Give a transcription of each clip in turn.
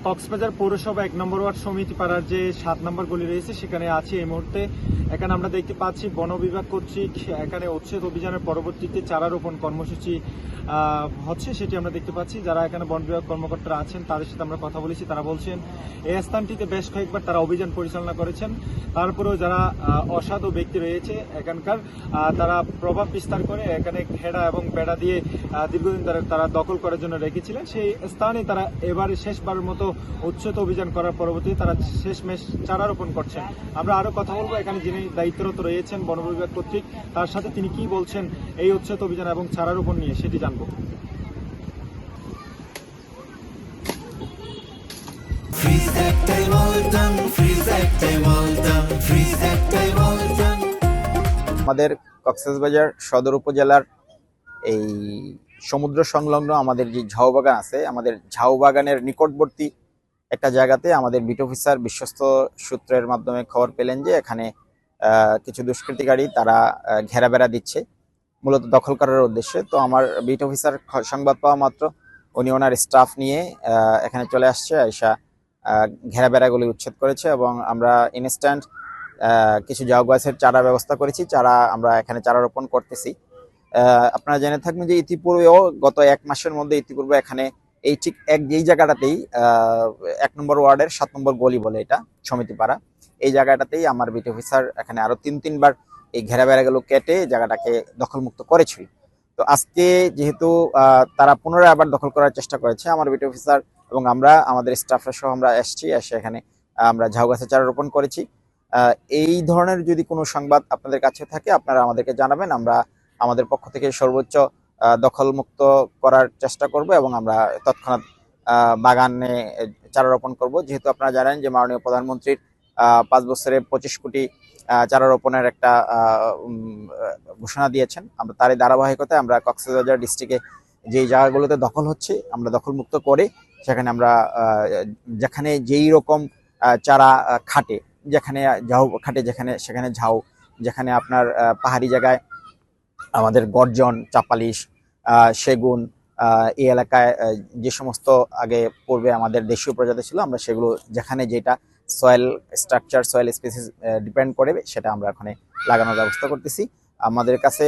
কক্সবাজার পৌরসভা 1 নম্বর ওয়ার্ড সমিতি পাড়ার যে 7 নম্বর গলি রয়েছে সেখানে আছি এই মুহূর্তে। এখানে আমরা দেখতে পাচ্ছি বন বিভাগ কর্তৃক এখানে উচ্ছেদ অভিযানের পরবর্তীতে চারা রোপণ কর্মসূচি হচ্ছে, সেটি আমরা দেখতে পাচ্ছি। যারা এখানে বন বিভাগ কর্মকর্তারা আছেন তাদের সাথে আমরা কথা বলেছি, তারা বলছেন এই স্থানটিতে বেশ কয়েকবার তারা অভিযান পরিচালনা করেছেন। তারপরেও যারা অসাধু ব্যক্তি রয়েছে এখানকার, তারা প্রভাব বিস্তার করে এখানে ঘেরা এবং বেড়া দিয়ে দীর্ঘদিন ধরে তারা দখল করার জন্য রেখেছিলেন। সেই স্থানে তারা এবারে শেষবারের মতো উচ্ছেদ অভিযান করার পরবর্তীতে তারা শেষমেশ চারা রোপণ করছেন। আমরা আরো কথা বলবো এখানে যিনি দায়িত্বরত রয়েছেন বন বিভাগ কর্তৃক, তার সাথে তিনি কি বলছেন এই উচ্ছেদ অভিযান এবং চারা রোপণ নিয়ে সেটি জানবো। আমাদের কক্সবাজার সদর উপজেলার এই সমুদ্র সংলগ্ন আমাদের যে ঝাউ বাগান আছে, আমাদের ঝাউ বাগানের নিকটবর্তী একটা জায়গাতে আমাদের বিট অফিসার বিশ্বস্ত সূত্রের মাধ্যমে খবর পেলেন যে এখানে কিছু দুষ্কৃতিকারী তারা ঘেরা বেড়া দিচ্ছে মূলত দখল করার উদ্দেশ্যে। তো আমার বিট অফিসার সংবাদ পাওয়া মাত্র উনি ওনার স্টাফ নিয়ে এখানে চলে আসছে, আইসা ঘেরা বেড়াগুলি উচ্ছেদ করেছে এবং আমরা ইনস্ট্যান্ট কিছু ঝাউ গাছের চারা ব্যবস্থা করেছি। আমরা এখানে চারা রোপণ করতেছি। আপনারা জেনে থাকবেন যে ইতিপূর্বেও গত 1 মাসের মধ্যে ইতিপূর্বে এখানে এই ঠিক যেই জায়গাটাতেই 1 নম্বর ওয়ার্ডের 7 নম্বর গলি বলে এটা সমিতিপাড়া, এই জায়গাটাতেই আমার বিট অফিসার এখানে আরো 3-3 বার এই ঘেরা বেড়াগুলো কেটে জায়গাটাকে দখলমুক্ত করেছিল। তো আজকে যেহেতু তারা পুনরায় আবার দখল করার চেষ্টা করেছে, আমার বিট অফিসার এবং আমরা আমাদের স্টাফরা সহ আমরা এসে এখানে আমরা ঝাউ গাছের চারা রোপণ করেছি। এই ধরনের যদি কোনো সংবাদ আপনাদের কাছে থাকে আপনারা আমাদেরকে জানাবেন, আমরা আমাদের পক্ষ থেকে সর্বোচ্চ দখলমুক্ত করার চেষ্টা করব এবং আমরা তৎক্ষণাৎ বাগানে চারা রোপণ করব। যেহেতু আপনারা জানেন যে মাননীয় প্রধানমন্ত্রীর 5 বছরে 25 কোটি চারা রোপণের একটা ঘোষণা দিয়েছেন। আমরা তারই ধারাবাহিকতায় আমরা কক্সবাজার ডিস্ট্রিক্টে যেই জায়গাগুলোতে দখল হচ্ছে আমরা দখলমুক্ত করে সেখানে আমরা যেখানে যেই রকম চারা খাটে, যেখানে ঝাউ খাটে, সেখানে ঝাউ, যেখানে আপনার পাহাড়ি জায়গায় আমাদের গর্জন, চাপালিশ, সেগুন, এই এলাকায় যে সমস্ত আগে পূর্বে আমাদের দেশীয় প্রজাতি ছিল আমরা সেগুলো যেখানে যেটা soil structure, soil species depend করে সেটা আমরা ওখানে লাগানোর ব্যবস্থা করতেছি। আমাদের কাছে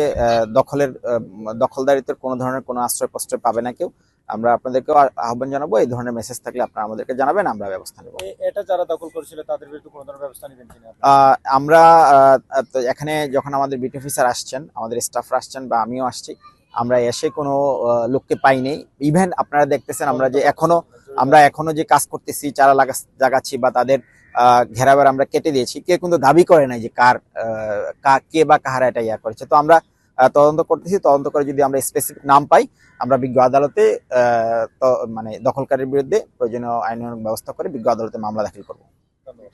দখলদারিত্বের কোনো ধরনের কোনো আশ্রয় প্রশ্রয় পাবে না কেউ। আমরা আপনাদেরকেও আহ্বান জানাবো, এই ধরনের মেসেজ থাকলে আপনারা আমাদেরকে জানাবেন, আমরা ব্যবস্থা নেব। এটা যারা দখল করেছিল তাদের বিরুদ্ধে কোনো ধরনের ব্যবস্থা নেবেন কিনা? আমরা এখানে যখন আমাদের বিট অফিসার আসছেন, আমাদের স্টাফরা আসছেন বা আমিও আসছি, আমরা এসে কোনো লোককে পাইনি। ইভেন আপনারা দেখতেছেন আমরা এখনো যে কাজ করতেছি, চারা লাগাচ্ছি বা তাদের ঘেরাবার আমরা কেটে দিয়েছি, কেউ কিন্তু দাবি করে নাই যে কে বা কাহারা এটা করেছে। তো আমরা তদন্ত করতেছি, তদন্ত করে যদি আমরা স্পেসিফিক নাম পাই আমরা বিজ্ঞ আদালতে মানে দখলকারীর বিরুদ্ধে প্রয়োজনীয় আইনানুগ ব্যবস্থা করে বিজ্ঞ আদালতে মামলা দাখিল করব। ধন্যবাদ।